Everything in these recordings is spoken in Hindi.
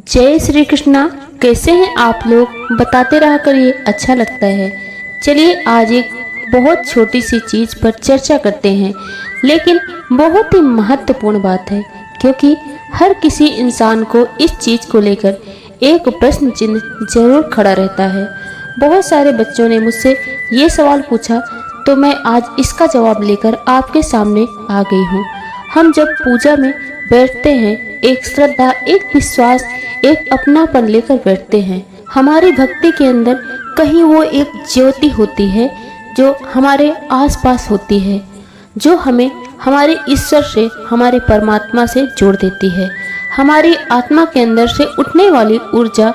जय श्री कृष्णा। कैसे हैं आप लोग? बताते रहा करिए, अच्छा लगता है। चलिए आज एक बहुत छोटी सी चीज़ पर चर्चा करते हैं, लेकिन बहुत ही महत्वपूर्ण बात है, क्योंकि हर किसी इंसान को इस चीज़ को लेकर एक प्रश्न चिन्ह जरूर खड़ा रहता है। बहुत सारे बच्चों ने मुझसे ये सवाल पूछा, तो मैं आज इसका जवाब लेकर आपके सामने आ गई हूँ। हम जब पूजा में बैठते हैं, एक श्रद्धा, एक विश्वास, एक अपनापन लेकर बैठते हैं। हमारी भक्ति के अंदर कहीं वो एक ज्योति होती है जो हमारे आसपास होती है, जो हमें हमारे ईश्वर से, हमारे परमात्मा से जोड़ देती है। हमारी आत्मा के अंदर से उठने वाली ऊर्जा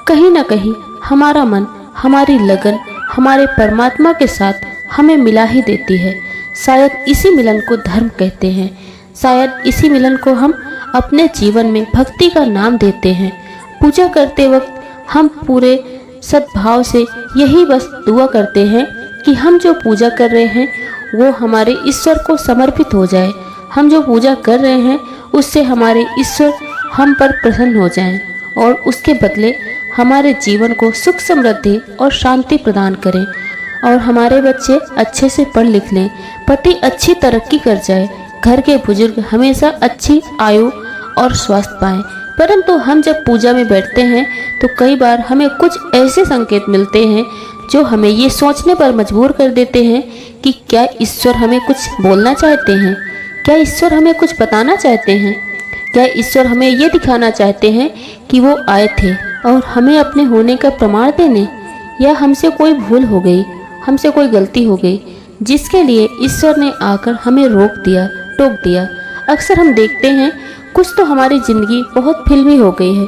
कहीं ना कहीं हमारा मन, हमारी लगन हमारे परमात्मा के साथ हमें मिला ही देती है। शायद इसी मिलन को धर्म कहते हैं। शायद इसी मिलन को हम अपने जीवन में भक्ति का नाम देते हैं। पूजा करते वक्त हम पूरे सद्भाव से यही बस दुआ करते हैं कि हम जो पूजा कर रहे हैं वो हमारे ईश्वर को समर्पित हो जाए। हम जो पूजा कर रहे हैं उससे हमारे ईश्वर हम पर प्रसन्न हो जाएं और उसके बदले हमारे जीवन को सुख, समृद्धि और शांति प्रदान करें, और हमारे बच्चे अच्छे से पढ़ लिख लें, पति अच्छी तरक्की कर जाए, घर के बुजुर्ग हमेशा अच्छी आयु और स्वास्थ्य पाएं। परंतु हम जब पूजा में बैठते हैं तो कई बार हमें कुछ ऐसे संकेत मिलते हैं जो हमें ये सोचने पर मजबूर कर देते हैं कि क्या ईश्वर हमें कुछ बोलना चाहते हैं, क्या ईश्वर हमें कुछ बताना चाहते हैं, क्या ईश्वर हमें ये दिखाना चाहते हैं कि वो आए थे और हमें अपने होने का प्रमाण देने, या हमसे कोई भूल हो गई, हमसे कोई गलती हो गई जिसके लिए ईश्वर ने आकर हमें रोक दिया, टोक दिया। अक्सर हम देखते हैं कुछ तो हमारी ज़िंदगी बहुत फिल्मी हो गई है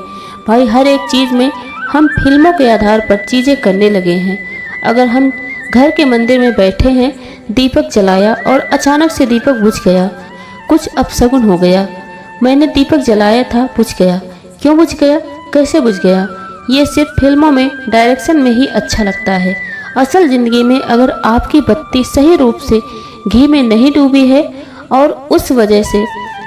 भाई। हर एक चीज़ में हम फिल्मों के आधार पर चीज़ें करने लगे हैं। अगर हम घर के मंदिर में बैठे हैं, दीपक जलाया और अचानक से दीपक बुझ गया, कुछ अपशगुन हो गया। मैंने दीपक जलाया था, बुझ गया। क्यों बुझ गया, कैसे बुझ गया? ये सिर्फ फिल्मों में, डायरेक्शन में ही अच्छा लगता है। असल ज़िंदगी में अगर आपकी बत्ती सही रूप से घी में नहीं डूबी है और उस वजह से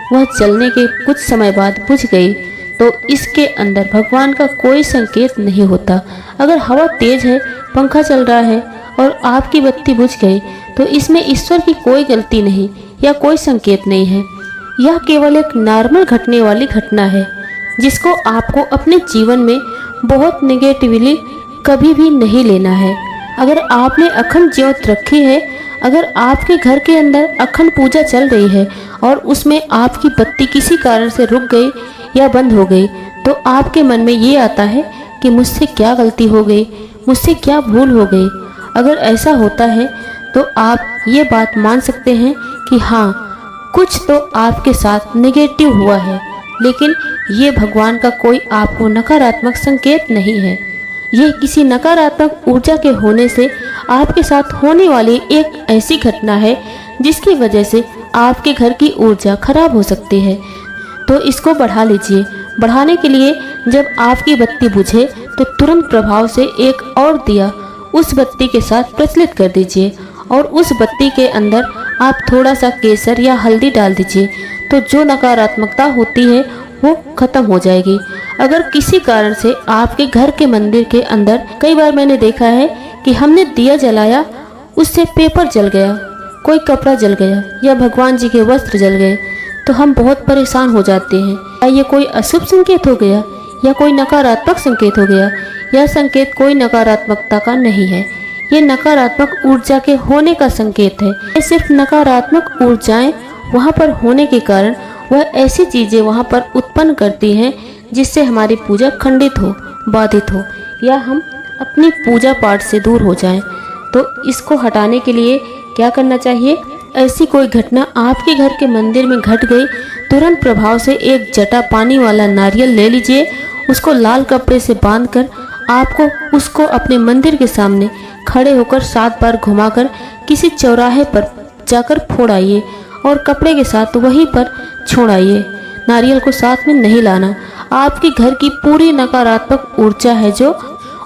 वह जलने के कुछ समय बाद बुझ गई, तो इसके अंदर भगवान का कोई संकेत नहीं होता। अगर हवा तेज है, पंखा चल रहा है और आपकी बत्ती बुझ गई, तो इसमें ईश्वर की कोई गलती नहीं या कोई संकेत नहीं है। यह केवल एक नॉर्मल घटने वाली घटना है, जिसको आपको अपने जीवन में बहुत नेगेटिवली कभी भी नहीं लेना है। अगर आपने अखंड ज्योत रखी है, अगर आपके घर के अंदर अखंड पूजा चल रही है और उसमें आपकी बत्ती किसी कारण से रुक गई या बंद हो गई, तो आपके मन में ये आता है कि मुझसे क्या गलती हो गई, मुझसे क्या भूल हो गई। अगर ऐसा होता है तो आप ये बात मान सकते हैं कि हाँ, कुछ तो आपके साथ नेगेटिव हुआ है, लेकिन ये भगवान का कोई आपको नकारात्मक संकेत नहीं है। यह किसी नकारात्मक ऊर्जा के होने से आपके साथ होने वाली एक ऐसी घटना है जिसकी वजह से आपके घर की ऊर्जा खराब हो सकती है। तो इसको बढ़ा लीजिए। बढ़ाने के लिए जब आपकी बत्ती बुझे तो तुरंत प्रभाव से एक और दिया उस बत्ती के साथ प्रज्वलित कर दीजिए, और उस बत्ती के अंदर आप थोड़ा सा केसर या हल्दी डाल दीजिए, तो जो नकारात्मकता होती है वो खत्म हो जाएगी। अगर किसी कारण से आपके घर के मंदिर के अंदर, कई बार मैंने देखा है कि हमने दिया जलाया, उससे पेपर जल गया, कोई कपड़ा जल गया या भगवान जी के वस्त्र जल गए, तो हम बहुत परेशान हो जाते हैं। क्या ये कोई अशुभ संकेत हो गया या कोई नकारात्मक संकेत हो गया? यह संकेत कोई नकारात्मकता का नहीं है, ये नकारात्मक ऊर्जा के होने का संकेत है। ये सिर्फ नकारात्मक ऊर्जाएं वहाँ पर होने के कारण वह ऐसी चीज़ें वहाँ पर उत्पन्न करती हैं जिससे हमारी पूजा खंडित हो, बाधित हो, या हम अपनी पूजा पाठ से दूर हो जाएं। तो इसको हटाने के लिए क्या करना चाहिए? ऐसी कोई घटना आपके घर के मंदिर में घट गई, तुरंत प्रभाव से एक जटा पानी वाला नारियल ले लीजिए, उसको लाल कपड़े से बांधकर आपको उसको अपने मंदिर के सामने खड़े होकर 7 बार घुमाकर किसी चौराहे पर जाकर फोड़ आइए और कपड़े के साथ वहीं पर छोड़ आइए। नारियल को साथ में नहीं लाना। आपके घर की पूरी नकारात्मक ऊर्जा है जो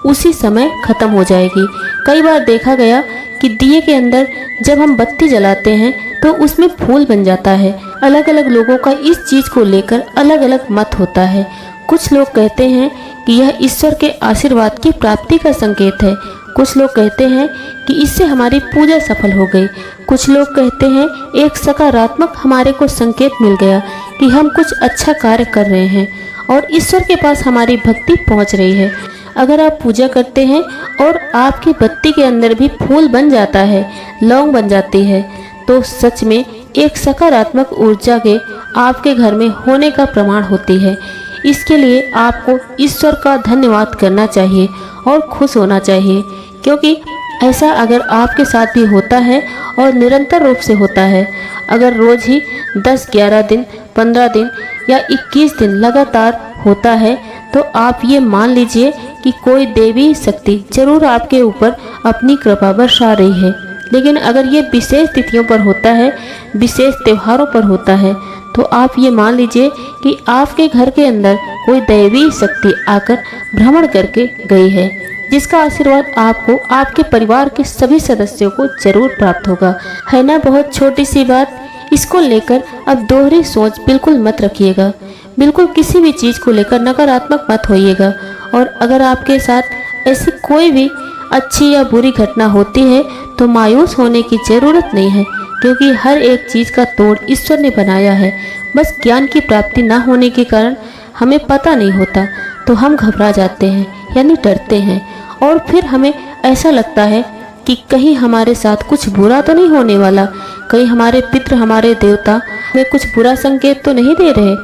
उसी समय खत्म हो जाएगी। कई बार देखा गया कि दिए के अंदर जब हम बत्ती जलाते हैं तो उसमें फूल बन जाता है। अलग अलग लोगों का इस चीज़ को लेकर अलग अलग मत होता है। कुछ लोग कहते हैं कि यह ईश्वर के आशीर्वाद की प्राप्ति का संकेत है। कुछ लोग कहते हैं कि इससे हमारी पूजा सफल हो गई। कुछ लोग कहते हैं एक सकारात्मक हमारे को संकेत मिल गया कि हम कुछ अच्छा कार्य कर रहे हैं और ईश्वर के पास हमारी भक्ति पहुंच रही है। अगर आप पूजा करते हैं और आपकी बत्ती के अंदर भी फूल बन जाता है, लौंग बन जाती है, तो सच में एक सकारात्मक ऊर्जा के आपके घर में होने का प्रमाण होती है। इसके लिए आपको ईश्वर का धन्यवाद करना चाहिए और खुश होना चाहिए, क्योंकि ऐसा अगर आपके साथ भी होता है और निरंतर रूप से होता है, अगर रोज ही 10, 11 दिन, 15 दिन या 21 दिन लगातार होता है, तो आप ये मान लीजिए कि कोई देवी शक्ति जरूर आपके ऊपर अपनी कृपा बरसा रही है। लेकिन अगर ये विशेष तिथियों पर होता है, विशेष त्योहारों पर होता है, तो आप ये मान लीजिए कि आपके घर के अंदर कोई दैवी शक्ति आकर भ्रमण करके गई है, जिसका आशीर्वाद आपको आपके परिवार के सभी सदस्यों को जरूर प्राप्त होगा। है ना बहुत छोटी सी बात। इसको लेकर अब दोहरी सोच बिल्कुल मत रखिएगा। बिल्कुल किसी भी चीज़ को लेकर नकारात्मक मत होइएगा। और अगर आपके साथ ऐसी कोई भी अच्छी या बुरी घटना होती है तो मायूस होने की ज़रूरत नहीं है, क्योंकि हर एक चीज़ का तोड़ ईश्वर ने बनाया है। बस ज्ञान की प्राप्ति ना होने के कारण हमें पता नहीं होता, तो हम घबरा जाते हैं, यानी डरते हैं, और फिर हमें ऐसा लगता है कि कहीं हमारे साथ कुछ बुरा तो नहीं होने वाला, कहीं हमारे पितृ, हमारे देवता हमें कुछ बुरा संकेत तो नहीं दे रहे।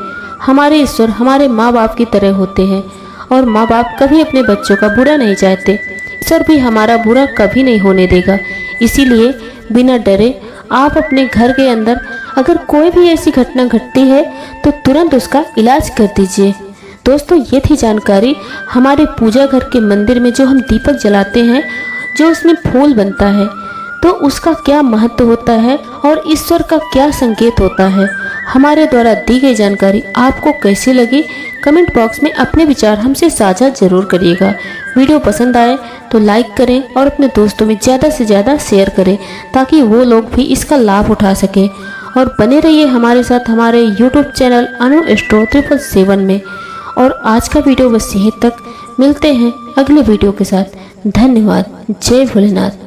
हमारे ईश्वर हमारे माँ बाप की तरह होते हैं, और माँ बाप कभी अपने बच्चों का बुरा नहीं चाहते। ईश्वर भी हमारा बुरा कभी नहीं होने देगा। इसीलिए बिना डरे आप अपने घर के अंदर अगर कोई भी ऐसी घटना घटती है तो तुरंत उसका इलाज कर दीजिए। दोस्तों, ये थी जानकारी हमारे पूजा घर के मंदिर में जो हम दीपक जलाते हैं, जो उसमें फूल बनता है, तो उसका क्या महत्व होता है और ईश्वर का क्या संकेत होता है। हमारे द्वारा दी गई जानकारी आपको कैसी लगी, कमेंट बॉक्स में अपने विचार हमसे साझा जरूर करिएगा। वीडियो पसंद आए तो लाइक करें और अपने दोस्तों में ज़्यादा से ज़्यादा शेयर करें, ताकि वो लोग भी इसका लाभ उठा सकें। और बने रहिए हमारे साथ हमारे यूट्यूब चैनल अनु एस्ट्रो 777 में। और आज का वीडियो बस यहीं तक। मिलते हैं अगले वीडियो के साथ। धन्यवाद। जय भोलेनाथ।